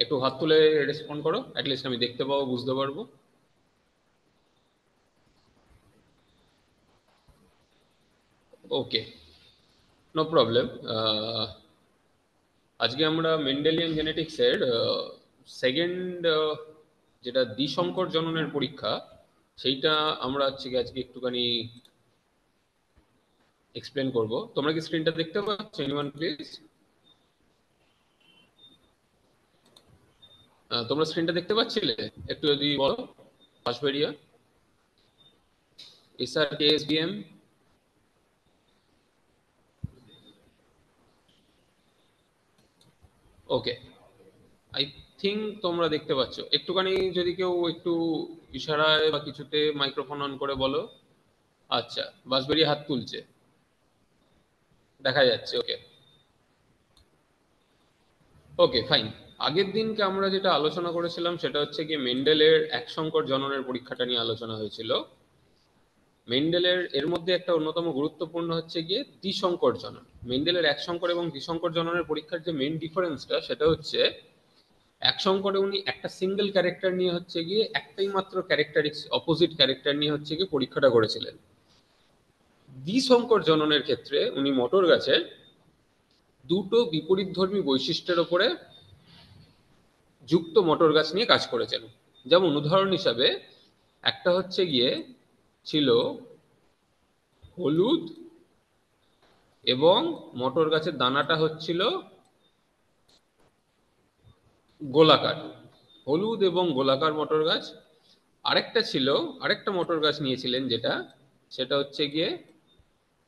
একটু হাত তুলে রেসপন্ড করো, অ্যাটলিস্ট আমি দেখতে পাবো, বুঝতে পারবো। ওকে, নো প্রবলেম। আজকে আমরা মেন্ডেলিয়ান জেনেটিক্সের সেকেন্ড যেটা দ্বিসংকর জননের পরীক্ষা, সেইটা আমরা আজকে একটুখানি এক্সপ্লেন করব। তোমরা কি স্ক্রিনটা দেখতে পাচ্ছ? Anyone please? তোমরা স্ক্রিনটা দেখতে পাচ্ছিলে? একটু যদি বলো। পাশবেরিয়া, এসআর কেএসবিএম। ওকে, আই থিঙ্ক তোমরা দেখতে পাচ্ছ। একটুখানি যদি কেউ একটু ইশারায় বা কিছুতে মাইক্রোফোন অন করে বলো। আচ্ছা, বাঁশবেরিয়া হাত তুলছে, দেখা যাচ্ছে। ওকে ওকে, ফাইন। আগের দিনকে আমরা যেটা আলোচনা করেছিলাম সেটা হচ্ছে কি মেন্ডেলের এক সংকর জননের পরীক্ষাটা নিয়ে আলোচনা হয়েছিল। মেন্ডেলের এর মধ্যে একটা অন্যতম গুরুত্বপূর্ণ হচ্ছে গিয়ে দ্বিসংকর জনন। মেন্ডেলের এক সংকর এবং দ্বিসংকর জননের পরীক্ষার যে মেন ডিফারেন্সটা সেটা হচ্ছে এক সংকরে উনি একটা সিঙ্গেল ক্যারেক্টার নিয়ে হচ্ছে গিয়ে একটাই মাত্র ক্যারেক্টারিক্স অপোজিট ক্যারেক্টার নিয়ে হচ্ছে গিয়ে পরীক্ষাটা করেছিলেন। দ্বিসংকর জননের ক্ষেত্রে উনি মটর গাছের দুটো বিপরীতধর্মী বৈশিষ্ট্যের ওপরে যুক্ত মটর গাছ নিয়ে কাজ করেছেন। যেমন উদাহরণ হিসাবে একটা হচ্ছে গিয়ে ছিল হলুদ এবং মটর গাছের দানাটা হচ্ছিল গোলাকার, হলুদ এবং গোলাকার মটর গাছ। আরেকটা ছিল, আরেকটা মটর গাছ নিয়েছিলেন যেটা, সেটা হচ্ছে গিয়ে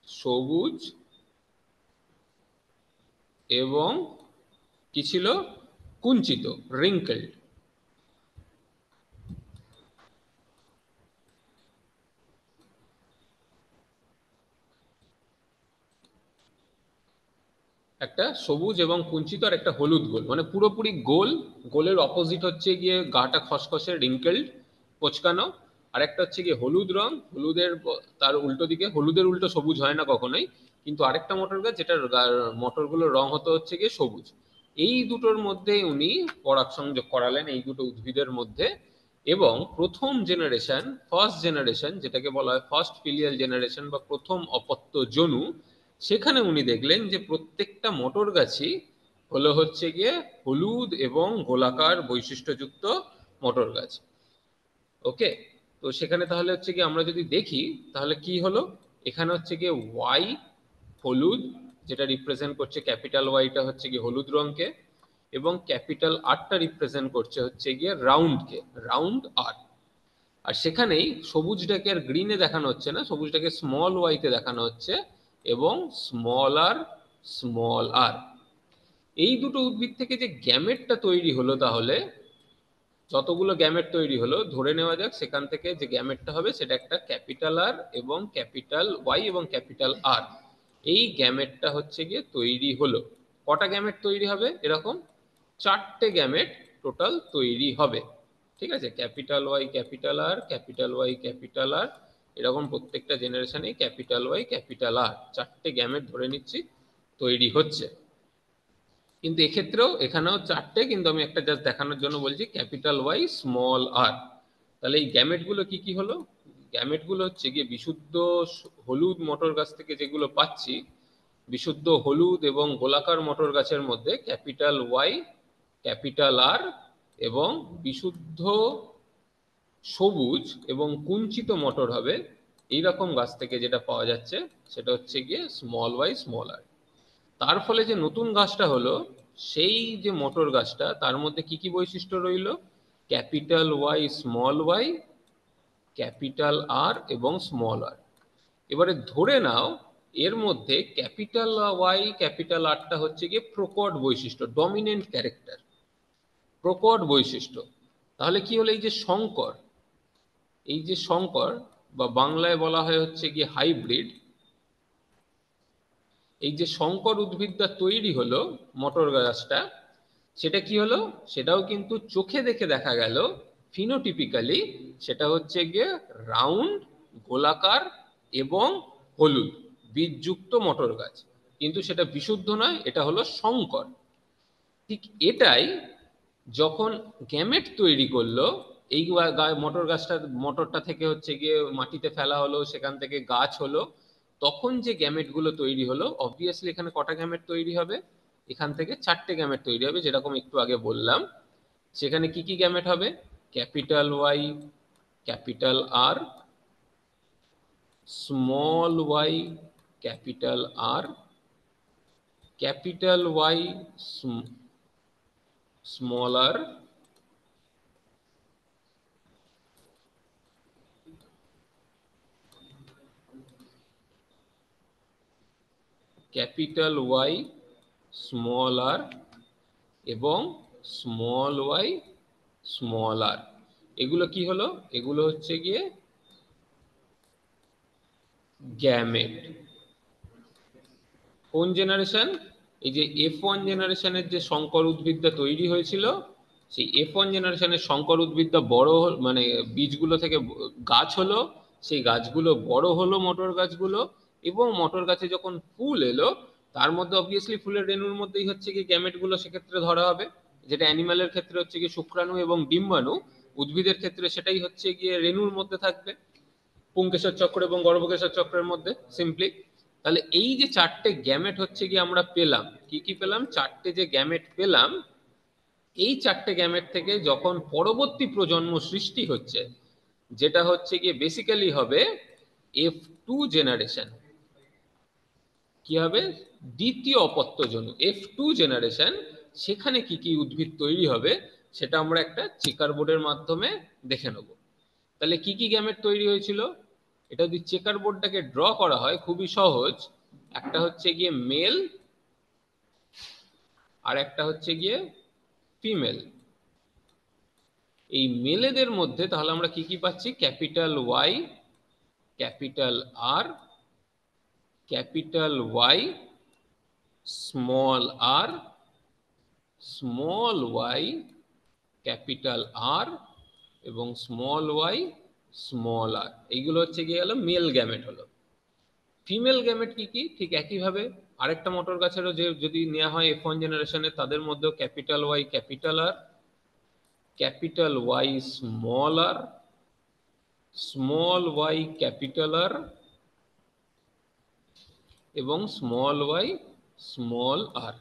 সবুজ এবং কি ছিল, কুঞ্চিত, রিঙ্কেলড। একটা সবুজ এবং কুঞ্চিত আর একটা হলুদ গোল, মানে পুরোপুরি গোল। গোলের অপোজিট হচ্ছে গিয়ে গাটা খসখসে রিঙ্কেলড, কোচকানো। আর একটা হচ্ছে গিয়ে হলুদ রং, হলুদের তার উল্টো দিকে, হলুদের উল্টো সবুজ হয় না কখনোই। কিন্তু আরেকটা মটর গাছ যেটার মটরগুলোর রং হতে হচ্ছে গিয়ে সবুজ। এই দুটোর মধ্যে উনি পরাগ সংযোগ করালেন, এই দুটো উদ্ভিদের মধ্যে। এবং প্রথম জেনারেশন, ফার্স্ট জেনারেশন যেটাকে বলা হয় ফার্স্ট ফিলিয়াল জেনারেশন বা প্রথম অপত্য জনু, সেখানে উনি দেখলেন যে প্রত্যেকটা মটর গাছই হলো হচ্ছে গিয়ে হলুদ এবং গোলাকার বৈশিষ্ট্যযুক্ত মটর গাছ। ওকে, তো সেখানে তাহলে হচ্ছে গিয়ে আমরা যদি দেখি তাহলে কি হলো, এখানে হচ্ছে গিয়ে ওয়াই হলুদ, যেটা রিপ্রেজেন্ট করছে ক্যাপিটাল ওয়াইটা হচ্ছে গিয়ে হলুদ রঙকে, এবং ক্যাপিটাল আরটা রিপ্রেজেন্ট করছে হচ্ছে গিয়ে রাউন্ডকে, রাউন্ড আর। আর সেখানেই সবুজটাকে আর গ্রিনে দেখানো হচ্ছে না, সবুজটাকে স্মল ওয়াইতে দেখানো হচ্ছে, এবং স্মল আর, স্মল আর। এই দুটো উদ্ভিদ থেকে যে গ্যামেটটা তৈরি হলো, তাহলে যতগুলো গ্যামেট তৈরি হলো ধরে নেওয়া যাক সেখান থেকে যে গ্যামেটটা হবে সেটা একটা ক্যাপিটাল আর এবং ক্যাপিটাল ওয়াই এবং ক্যাপিটাল আর। এই গ্যামেটটা হচ্ছে গিয়ে তৈরি হলো। কটা গ্যামেট তৈরি হবে? এরকম চারটে গ্যামেট টোটাল তৈরি হবে। ঠিক আছে, capital Y capital R, capital Y capital R, এরকম প্রত্যেকটা জেনারেশনে ক্যাপিটাল ওয়াই ক্যাপিটাল আর চারটে গ্যামেট ধরে নিচ্ছি তৈরি হচ্ছে। কিন্তু এক্ষেত্রেও এখানেও চারটে, কিন্তু আমি একটা জাস্ট দেখানোর জন্য বলছি ক্যাপিটাল ওয়াই স্মল আর। তাহলে এই গ্যামেটগুলো কি কি হলো? গ্যামেটগুলো হচ্ছে গিয়ে বিশুদ্ধ হলুদ মটর গাছ থেকে যেগুলো পাচ্ছি, বিশুদ্ধ হলুদ এবং গোলাকার মটর গাছের মধ্যে ক্যাপিটাল ওয়াই ক্যাপিটাল আর, এবং বিশুদ্ধ সবুজ এবং কুঞ্চিত মটর হবে এইরকম গাছ থেকে যেটা পাওয়া যাচ্ছে সেটা হচ্ছে গিয়ে স্মল ওয়াই স্মল আর। তার ফলে যে নতুন গাছটা হলো, সেই যে মটর গাছটা তার মধ্যে কি কি বৈশিষ্ট্য রইল? Capital Y small Y, capital R এবং স্মল আর। এবারে ধরে নাও এর মধ্যে ক্যাপিটাল ওয়াই ক্যাপিটাল আরটা হচ্ছে গিয়ে প্রকট বৈশিষ্ট্য, ডমিনেন্ট ক্যারেক্টার, প্রকট বৈশিষ্ট্য। তাহলে কি হলো, এই যে সংকর, এই যে সংকর বা বাংলায় বলা হয় হচ্ছে গিয়ে হাইব্রিড, এই যে সংকর উদ্ভিদটা তৈরি হলো মটর গাছটা, সেটা কি হলো, সেটাও কিন্তু চোখে দেখে দেখা গেল ফিনোটিপিক্যালি সেটা হচ্ছে গিয়ে রাউন্ড, গোলাকার এবং হলুদ বীজযুক্ত মটর গাছ। কিন্তু সেটা বিশুদ্ধ নয়, এটা হলো সংকর। ঠিক এটাই যখন গ্যামেট তৈরি করলো, এই মটরটা থেকে হচ্ছে গিয়ে মাটিতে ফেলা হলো, সেখান থেকে গাছ হলো, তখন যে গ্যামেটগুলো তৈরি হলো, অবভিয়াসলি এখানে কটা গ্যামেট তৈরি হবে? এখান থেকে 4টে গ্যামেট তৈরি হবে, যেরকম একটু আগে বললাম। সেখানে কি কি গ্যামেট হবে? Capital Y, capital R, small Y, capital R, capital Y, small R, capital Y, small R, এবং স্মল ওয়াই, স্মল আর। এগুলো কি হলো? এগুলো হচ্ছে গিয়ে গ্যামেট। কোন জেনারেশন? এই যে F1 জেনারেশনের যে সংকর উদ্ভিদটা তৈরি হয়েছিল, সেই F1 জেনারেশনের সংকর উদ্ভিদটা বড় মানে বীজগুলো থেকে গাছ হলো, সেই গাছগুলো বড় হলো মটর গাছগুলো, এবং মটর গাছে যখন ফুল এলো, তার মধ্যে অবভিয়াসলি ফুলের রেণুর মধ্যেই হচ্ছে কি গ্যামেটগুলো সেক্ষেত্রে ধরা হবে, যেটা অ্যানিমালের ক্ষেত্রে হচ্ছে কি শুক্রাণু এবং ডিম্বাণু, উদ্ভিদের ক্ষেত্রে সেটাই হচ্ছে গিয়ে রেণুর মধ্যে থাকবে, পুংকেশর চক্র এবং গর্ভকেশর চক্রের মধ্যে, সিম্পলি। তাহলে এই যে 4টে গ্যামেট হচ্ছে গিয়ে আমরা পেলাম, কি কি পেলাম? 4টে যে গ্যামেট পেলাম, এই 4টে গ্যামেট থেকে যখন পরবর্তী প্রজন্ম সৃষ্টি হচ্ছে, যেটা হচ্ছে গিয়ে বেসিক্যালি হবে F2 জেনারেশন। কি হবে? দ্বিতীয় অপত্যজনু F2 জেনারেশন। সেখানে কি কি উদ্ভিদ তৈরি হবে সেটা আমরা একটা চেকার বোর্ডের মাধ্যমে দেখে নেব। তাহলে কি কি গ্যামেট তৈরি হয়েছিল? এটা যদি চেকার বোর্ডটাকে ড্র করা হয়, খুবই সহজ। একটা হচ্ছে গিয়ে মেল, আর একটা হচ্ছে গিয়ে ফিমেল। এই মেলেদের মধ্যে তাহলে আমরা কি কি পাচ্ছি? Capital Y, capital R, capital Y, small R, small Y, capital R, এবং স্মল ওয়াই, স্মল আর। এইগুলো হচ্ছে গিয়ে গেল মেল গ্যামেট হলো। ফিমেল গ্যামেট কি কি? ঠিক একইভাবে আরেকটা মটর গাছেরও যে যদি নেওয়া হয় F1 জেনারেশনে, তাদের মধ্যেও capital Y, capital R, capital Y, small R, small Y, capital R, এবং স্মল ওয়াই, স্মল আর।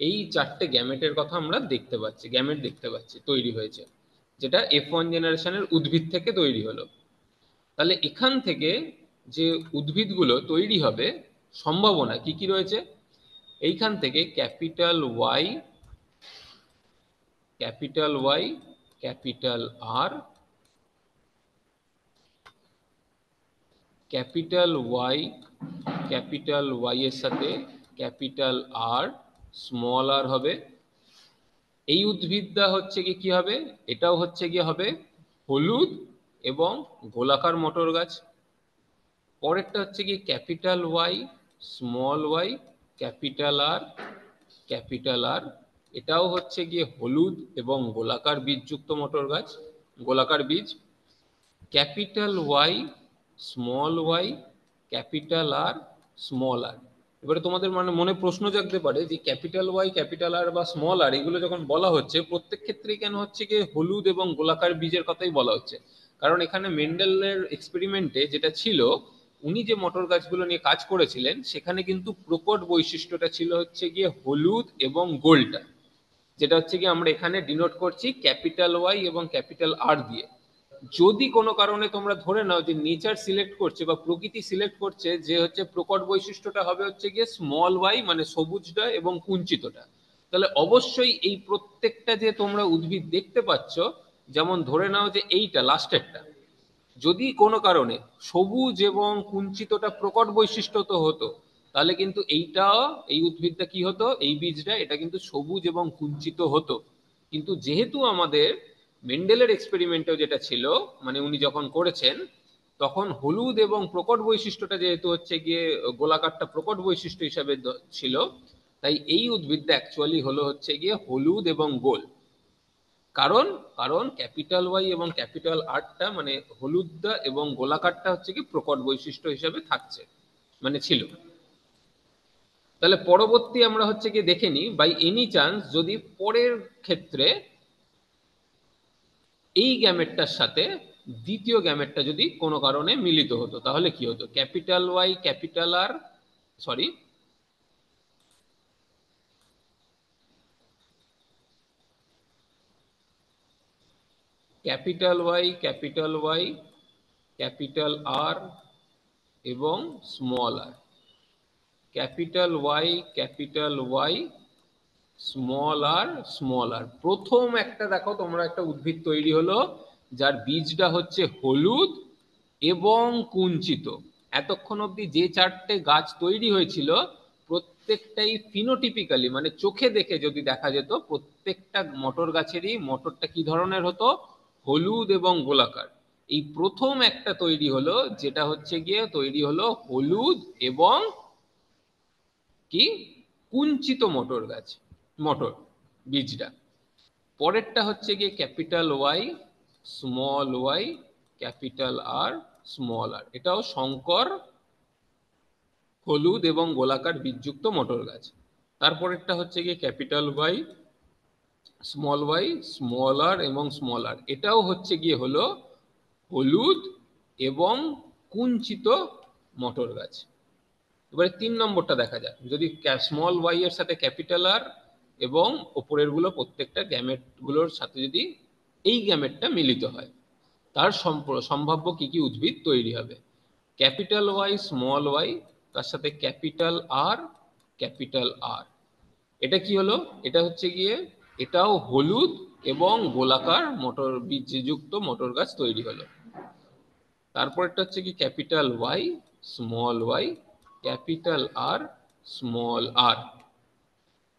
এই 4টে গ্যামেটের কথা আমরা দেখতে পাচ্ছি, গ্যামেট দেখতে পাচ্ছি তৈরি হয়েছে, যেটা F1 জেনারেশনের উদ্ভিদ থেকে তৈরি হলো। তাহলে এখান থেকে যে উদ্ভিদগুলো তৈরি হবে, সম্ভাবনা কি কি রয়েছে? এইখান থেকে capital Y, capital Y, capital R, capital Y, capital Y এর সাথে ক্যাপিটাল আর, স্মল আর হবে। এই উদ্ভিদটা হচ্ছে কি কি হবে? এটাও হচ্ছে গিয়ে হবে হলুদ এবং গোলাকার মটর গাছ। পরেরটা হচ্ছে কি capital Y, small Y, capital R, capital R. এটাও হচ্ছে গিয়ে হলুদ এবং গোলাকার বীজযুক্ত মটর গাছ, গোলাকার বীজ। Capital Y, small Y, capital R, small R. এবারে তোমাদের মনে প্রশ্ন জাগতে পারে যে ক্যাপিটাল ওয়াই, ক্যাপিটাল আর বা স্মল আর এগুলো যখন বলা হচ্ছে, প্রত্যেক ক্ষেত্রেই কেন হচ্ছে কি হলুদ এবং গোলাকার বীজের কথাই বলা হচ্ছে? কারণ এখানে মেন্ডেলের এক্সপেরিমেন্টে যেটা ছিল, উনি যে মটর গাছগুলো নিয়ে কাজ করেছিলেন, সেখানে কিন্তু প্রকট বৈশিষ্ট্যটা ছিল হচ্ছে গিয়ে হলুদ এবং গোলটা, যেটা হচ্ছে গিয়ে আমরা এখানে ডিনোট করছি ক্যাপিটাল ওয়াই এবং ক্যাপিটাল আর দিয়ে। যদি কোনো কারণে তোমরা ধরে নাও যে নেচার সিলেক্ট করছে বা প্রকৃতি সিলেক্ট করছে যে হচ্ছে প্রকট বৈশিষ্ট্যটা হবে হচ্ছে গিয়ে স্মল ওয়াই, মানে সবুজটা এবং কুঞ্চিতটা, তাহলে অবশ্যই এই প্রত্যেকটা যে তোমরা উদ্ভিদ দেখতে পাচ্ছ, যেমন ধরে নাও যে এইটা লাস্টেরটা, যদি কোনো কারণে সবুজ এবং কুঞ্চিতটা প্রকট বৈশিষ্ট্য তো হতো, তাহলে কিন্তু এইটা, এই উদ্ভিদটা কি হতো, এই বীজটা এটা কিন্তু সবুজ এবং কুঞ্চিত হতো। কিন্তু যেহেতু আমাদের মেন্ডেলের এক্সপেরিমেন্টেও যেটা ছিল, মানে উনি যখন করেছেন, তখন হলুদ এবং প্রকট বৈশিষ্ট্যটা যেহেতু হচ্ছে গিয়ে গোলাকারটা প্রকট বৈশিষ্ট্য হিসাবে ছিল, তাই এই উদ্ভিদটা অ্যাকচুয়ালি হলো হচ্ছে গিয়ে হলুদ এবং গোল। কারণ কারণ ক্যাপিটাল ওয়াই এবং ক্যাপিটাল আরটা মানে হলুদটা এবং গোলাকারটা হচ্ছে কি প্রকট বৈশিষ্ট্য হিসাবে থাকছে, মানে ছিল। তাহলে পরবর্তী আমরা হচ্ছে কি দেখে নিই, বাই এনি চান্স যদি পরের ক্ষেত্রে এই গ্যামেটটার সাথে দ্বিতীয় গ্যামেটটা যদি কোনো কারণে মিলিত হতো তাহলে কি হতো? Capital Y capital R, sorry, capital Y capital R এবং small R, capital Y small R. প্রথম একটা দেখো তোমরা, একটা উদ্ভিদ তৈরি হলো যার বীজটা হচ্ছে হলুদ এবং কুঞ্চিত। এতক্ষণ অবধি যে চারটে গাছ তৈরি হয়েছিল প্রত্যেকটাই ফিনোটিপিক্যালি, মানে চোখে দেখে যদি দেখা যেত, প্রত্যেকটা মটর গাছেরই মটরটা কি ধরনের হতো? হলুদ এবং গোলাকার। এই প্রথম একটা তৈরি হলো, যেটা হচ্ছে গিয়ে তৈরি হলো হলুদ এবং কি কুঞ্চিত মটর গাছ, মটর বীজটা। পরেরটা হচ্ছে গিয়ে capital Y capital R small R, এটাও শঙ্কর হলুদ এবং গোলাকার বীজযুক্ত মটর গাছ। তারপরেরটা হচ্ছে গিয়ে ক্যাপিটাল ওয়াই স্মল আর এবং স্মল আর, এটাও হচ্ছে গিয়ে হলো হলুদ এবং কুঞ্চিত মটর গাছ। এবারে 3 নম্বরটা দেখা যাক, যদি স্মল ওয়াই এর সাথে ক্যাপিটাল আর এবং ওপরের গুলো প্রত্যেকটা গ্যামেট গুলোর সাথে যদি এই গ্যামেটটা মিলিত হয়, তার সম্ভাব্য কি কি উদ্ভিদ তৈরি হবে? ক্যাপিটাল ওয়াই তার সাথে ক্যাপিটাল আর, এটা কি হলো? এটা হচ্ছে গিয়ে এটাও হলুদ এবং গোলাকার মটর বীজযুক্ত মটর গাছ তৈরি হলো। তারপরটা হচ্ছে কি capital Y capital R small R.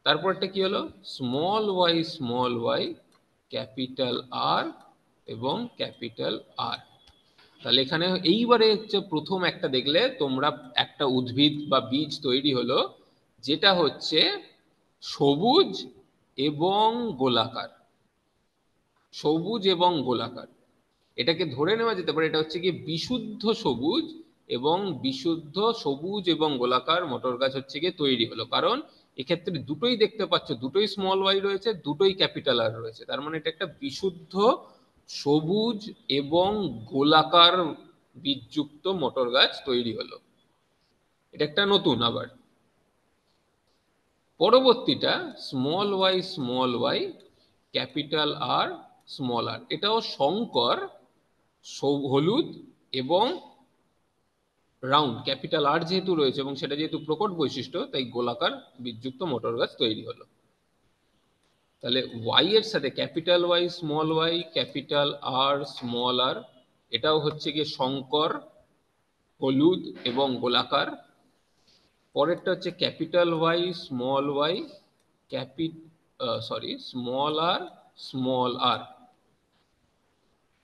তারপরটা কি হলো? স্মল ওয়াই ক্যাপিটাল আর এবং ক্যাপিটাল আর। তাহলে এখানে এইবারে হচ্ছে প্রথম একটা দেখলে তোমরা, একটা উদ্ভিদ বা বীজ তৈরি হলো যেটা হচ্ছে সবুজ এবং গোলাকার, সবুজ এবং গোলাকার। এটাকে ধরে নেওয়া যেতে পারে এটা হচ্ছে কি বিশুদ্ধ সবুজ, এবং বিশুদ্ধ সবুজ এবং গোলাকার মটর গাছ হচ্ছে গিয়ে তৈরি হলো, কারণ এক্ষেত্রে দুটোই দেখতে পাচ্ছ, দুটোই স্মল ওয়াই রয়েছে, দুটোই ক্যাপিটাল আর রয়েছে, তার মানে এটা একটা বিশুদ্ধ সবুজ এবং গোলাকার বীজযুক্ত মটর গাছ তৈরি হলো। এটা একটা নতুন। আবার পরবর্তীটা small Y capital R small R, এটাও শঙ্কর হলুদ এবং রাউন্ড, ক্যাপিটাল আর যেহেতু রয়েছে এবং সেটা যেহেতু প্রকট বৈশিষ্ট্য, তাই গোলাকার বীজযুক্ত মটর গাছ তৈরি হলো। তাহলে ওয়াই এর সাথে capital Y capital R small R, এটাও হচ্ছে গিয়ে শঙ্কর হলুদ এবং গোলাকার। পরেরটা হচ্ছে capital Y capital small R,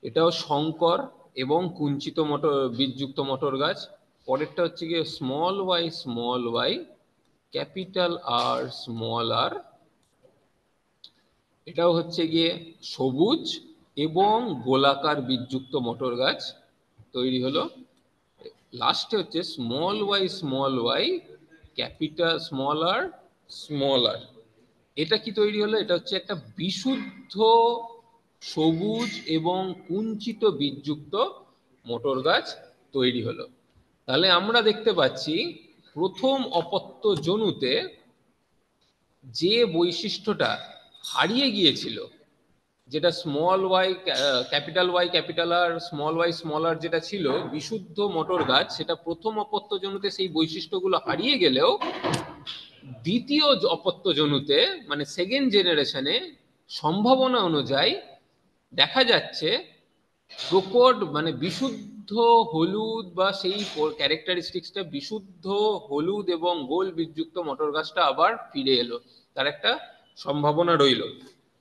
এটাও শঙ্কর এবং কুঞ্চিত মটর বীজযুক্ত মটর গাছ। পরেরটা হচ্ছে গিয়ে small Y capital R small R, এটাও হচ্ছে গিয়ে সবুজ এবং গোলাকার বীজযুক্ত মটর গাছ তৈরি হলো। লাস্টে হচ্ছে স্মল ওয়াই ক্যাপিটাল স্মল আর, এটা কি তৈরি হলো? এটা হচ্ছে একটা বিশুদ্ধ সবুজ এবং কুঞ্চিত বীজযুক্ত মটর গাছ তৈরি হলো। তাহলে আমরা দেখতে পাচ্ছি প্রথম অপত্য জনুতে যে বৈশিষ্ট্যটা হারিয়ে গিয়েছিল, যেটা small Y capital R small R যেটা ছিল বিশুদ্ধ মটর গাছ, সেটা প্রথম অপত্য জনুতে সেই বৈশিষ্ট্যগুলো হারিয়ে গেলেও দ্বিতীয় অপত্য জনুতে, মানে সেকেন্ড জেনারেশনে, সম্ভাবনা অনুযায়ী দেখা যাচ্ছে প্রকট মানে বিশুদ্ধ হলুদ বা সেই ক্যারেক্টারিস্টিক্সটা বিশুদ্ধ হলুদ এবং গোল বীজযুক্ত মটর গাছটা আবার ফিরে এলো, তার একটা সম্ভাবনা রইল।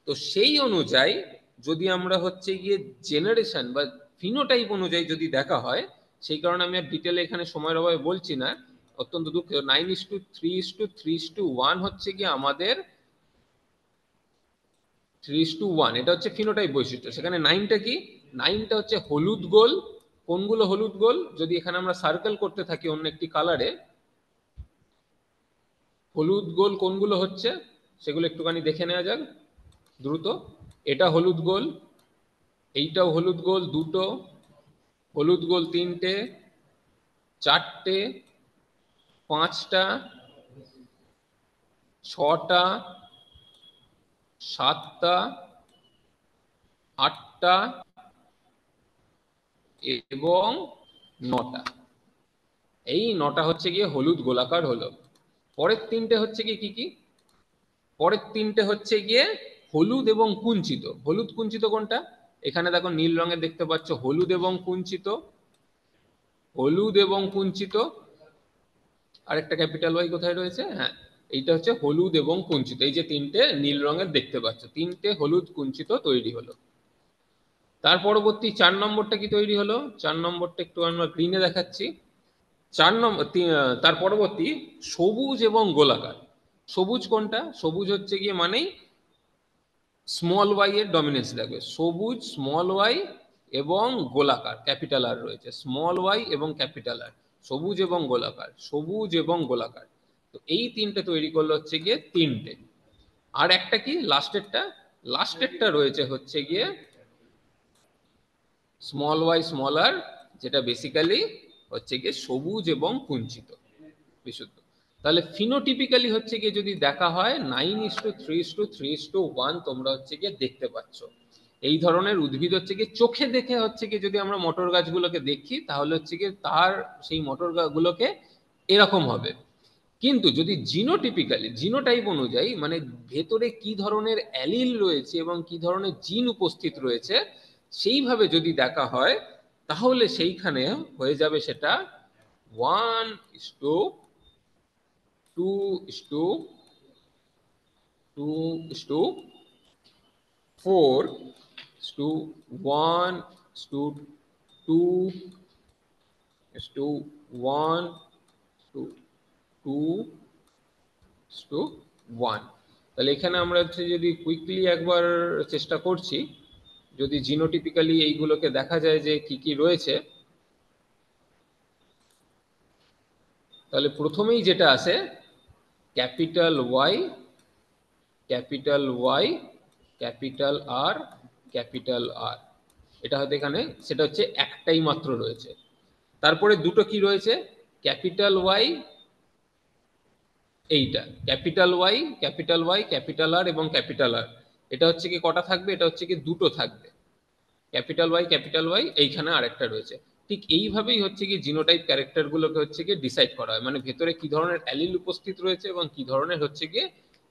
তো সেই অনুযায়ী যদি আমরা হচ্ছে গিয়ে জেনারেশন বা ফিনোটাইপ অনুযায়ী যদি দেখা হয়, সেই কারণে আমি আর ডিটেলে এখানে সময়ের অভাবে বলছি না, অত্যন্ত দুঃখিত। 9:3:3:1 হচ্ছে গিয়ে আমাদের 3:1, এটা হচ্ছে ফিনোটাইপ বৈশিষ্ট্য। সেখানে 9টা কি? 9টা হচ্ছে হলুদ গোল। কোনগুলো হলুদ গোল? যদি এখানে আমরা সার্কেল করতে থাকি অন্য একটি কালারে, হলুদ গোল কোনগুলো হচ্ছে সেগুলো একটুখানি দেখে নেওয়া যাক দ্রুত। এটা হলুদ গোল, এইটাও হলুদ গোল দুটো, হলুদ গোল তিনটে, চারটে, পাঁচটা, ছটা, সাতটা, আটটা এবং নটা। এই নটা হচ্ছে গিয়ে হলুদ গোলাকার হলো। পরের তিনটে হচ্ছে গিয়ে কি কি? পরের তিনটে হচ্ছে গিয়ে হলুদ এবং কুঞ্চিত। হলুদ কুঞ্চিত কোনটা? এখানে দেখো নীল রঙের দেখতে পাচ্ছ হলুদ এবং কুঞ্চিত, হলুদ এবং কুঞ্চিত। আরেকটা ক্যাপিটাল ওয়াই কোথায় রয়েছে? হ্যাঁ, এইটা হচ্ছে হলুদ এবং কুঞ্চিত। এই যে তিনটে নীল রঙের দেখতে পাচ্ছ, তিনটে হলুদ কুঞ্চিত তৈরি হলো। তার পরবর্তী 4 নম্বরটা কি তৈরি হলো? 4 নম্বরটা একটু আমরা গ্রিনে দেখাচ্ছি। 4 নম্বর তার পরবর্তী সবুজ এবং গোলাকার। সবুজ কোনটা? সবুজ হচ্ছে গিয়ে মানেই স্মল ওয়াই এর ডমিনেন্স থাকবে। সবুজ স্মল ওয়াই এবং গোলাকার ক্যাপিটাল আর রয়েছে, স্মল ওয়াই এবং ক্যাপিটাল আর, সবুজ এবং গোলাকার, সবুজ এবং গোলাকার। তো এই তিনটে তৈরি করলো হচ্ছে গিয়ে তিনটে। আর একটা কি লাস্টেরটা? লাস্টেরটা রয়েছে হচ্ছে গিয়ে স্মল ওয়াই স্মল আর, যেটা বেসিক্যালি হচ্ছে গিয়ে সবুজ এবং কুঞ্চিত বিশুদ্ধ। তাহলে ফিনোটিপিক্যালি হচ্ছে গিয়ে যদি দেখা হয় 9:3:3:1 তোমরা হচ্ছে গিয়ে দেখতে পাচ্ছ। এই ধরনের উদ্ভিদ হচ্ছে গিয়ে চোখে দেখে হচ্ছে গিয়ে যদি আমরা মটর গাছগুলোকে দেখি তাহলে হচ্ছে গিয়ে তার সেই মটর গাছগুলোকে এরকম হবে। কিন্তু যদি জিনোটিপিক্যালি জিনোটাইপ অনুযায়ী মানে ভেতরে কি ধরনের অ্যালিল রয়েছে এবং কি ধরনের জিন উপস্থিত রয়েছে সেইভাবে যদি দেখা হয় তাহলে সেইখানে হয়ে যাবে সেটা 1:2:1:2:1:2:1। তাহলে এখানে আমরা হচ্ছে যদি কুইকলি একবার চেষ্টা করছি, যদি জিনোটিপিক্যালি এইগুলোকে দেখা যায় যে কি কি রয়েছে, তাহলে প্রথমেই যেটা আছে capital Y, capital Y, capital R, capital R. এটা হয়তো এখানে সেটা হচ্ছে একটাই মাত্র রয়েছে। তারপরে দুটো কি রয়েছে? ক্যাপিটাল ওয়াই, এইটা capital Y, capital Y, capital R এবং ক্যাপিটাল আর। এটা হচ্ছে কি কটা থাকবে? এটা হচ্ছে কি দুটো থাকবে। ক্যাপিটাল ওয়াই, ক্যাপিটাল ওয়াই, এইখানে আরেকটা রয়েছে। ঠিক এইভাবেই হচ্ছে কি জিনোটাইপ ক্যারেক্টারগুলোকে হচ্ছে কি ডিসাইড করা হয়, মানে ভেতরে কি ধরনের অ্যালিল উপস্থিত রয়েছে এবং কি ধরনের হচ্ছে গিয়ে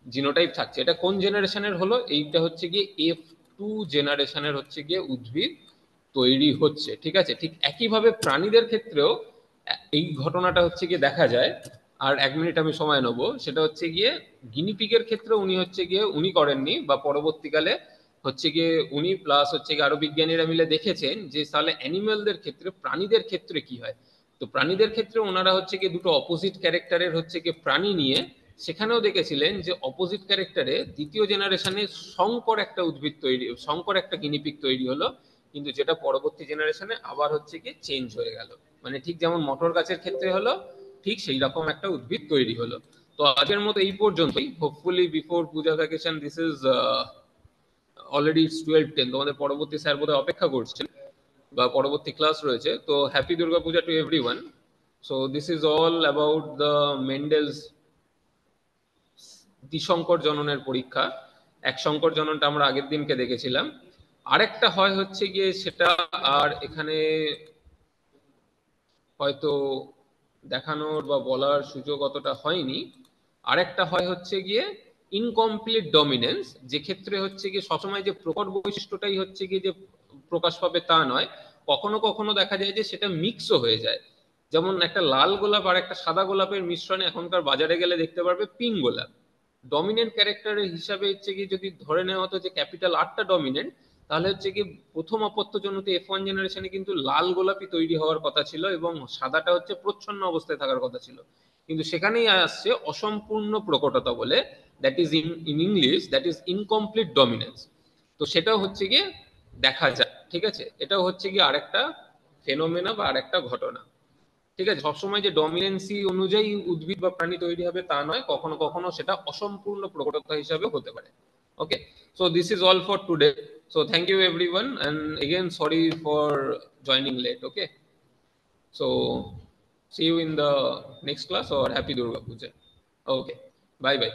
জিনোটাইপ থাকছে। এটা কোন জেনারেশনের হলো? এইটা হচ্ছে গিয়ে F2 জেনারেশনের হচ্ছে গিয়ে উদ্ভিদ তৈরি হচ্ছে। ঠিক আছে, ঠিক একইভাবে প্রাণীদের ক্ষেত্রেও এই ঘটনাটা হচ্ছে গিয়ে দেখা যায়। আর 1 মিনিট আমি সময় নেবো। সেটা হচ্ছে গিয়ে গিনিপিগের ক্ষেত্রে উনি হচ্ছে গিয়ে উনি করেননি, বা পরবর্তীকালে হচ্ছে গিয়ে উনি প্লাস হচ্ছে গিয়ে আরো বিজ্ঞানীরা মিলে দেখেছেন যে তাহলে অ্যানিমেলদের ক্ষেত্রে, প্রাণীদের ক্ষেত্রে কি হয়। তো প্রাণীদের ক্ষেত্রে ওনারা হচ্ছে গিয়ে দুটো অপোজিট ক্যারেক্টারের হচ্ছে গিয়ে প্রাণী নিয়ে সেখানেও দেখেছিলেন যে অপোজিট ক্যারেক্টারে দ্বিতীয় জেনারেশনে সংকর একটা উদ্ভিদ তৈরি, সংকর একটা গিনিপিগ তৈরি হলো, কিন্তু যেটা পরবর্তী জেনারেশনে আবার হচ্ছে গিয়ে চেঞ্জ হয়ে গেল। মানে ঠিক যেমন মটর গাছের ক্ষেত্রে হলো, ঠিক সেই রকম একটা উদ্ভিদ তৈরি হলো। তো আজকের মতো এই পর্যন্তই। Hopefully before Puja vacation, this is already 12:10, তোমাদের পরবর্তী স্যার বোধহয় অপেক্ষা করছেন বা পরবর্তী ক্লাস রয়েছে। তো happy Durga Puja to everyone. So this is all about the Mendel's দ্বিশঙ্কর জননের পরীক্ষা। এক শঙ্কর জননটা আমরা আগের দিনকে দেখেছিলাম। আরেকটা হয় হচ্ছে গিয়ে সেটা আর এখানে হয়তো দেখানোর বা বলার সুযোগ অতটা হয়নি। আরেকটা হয় হচ্ছে গিয়ে ইনকমপ্লিট ডমিনেন্স, যে ক্ষেত্রে হচ্ছে গিয়ে সবসময় যে প্রকট বৈশিষ্ট্যটাই হচ্ছে গিয়ে যে প্রকাশ পাবে তা নয়, কখনো কখনো দেখা যায় যে সেটা মিক্সও হয়ে যায়। যেমন একটা লাল গোলাপ আর একটা সাদা গোলাপের মিশ্রণে এখনকার বাজারে গেলে দেখতে পারবে পিঙ্ক গোলাপ। ডমিনেন্ট ক্যারেক্টারের হিসাবে হচ্ছে কি যদি ধরে নেওয়া হতো যে ক্যাপিটাল আরটা ডমিনেন্ট, তাহলে হচ্ছে কি প্রথম অপত্যজনিত F1 জেনারেশনে কিন্তু লাল গোলাপি তৈরি হওয়ার কথা ছিল এবং সাদাটা হচ্ছে প্রচ্ছন্ন অবস্থায় থাকার কথা ছিল। কিন্তু সেখানেই আসছে অসম্পূর্ণ প্রকটতা বলে, that is in English that is incomplete dominance. তো সেটাও হচ্ছে গিয়ে দেখা যায়। ঠিক আছে, এটাও হচ্ছে গিয়ে আরেকটা ফেনোমেনা বা আরেকটা ঘটনা। ঠিক আছে, সবসময় যে ডমিনেন্সি অনুযায়ী উদ্ভিদ বা প্রাণী তৈরি হবে তা নয়, কখনো কখনো সেটা অসম্পূর্ণ প্রকটতা হিসাবে হতে পারে। Okay, so this is all for today. So thank you everyone, and again sorry for joining late. Okay, so see you in the next class, or happy Durga Puja. Okay, bye bye.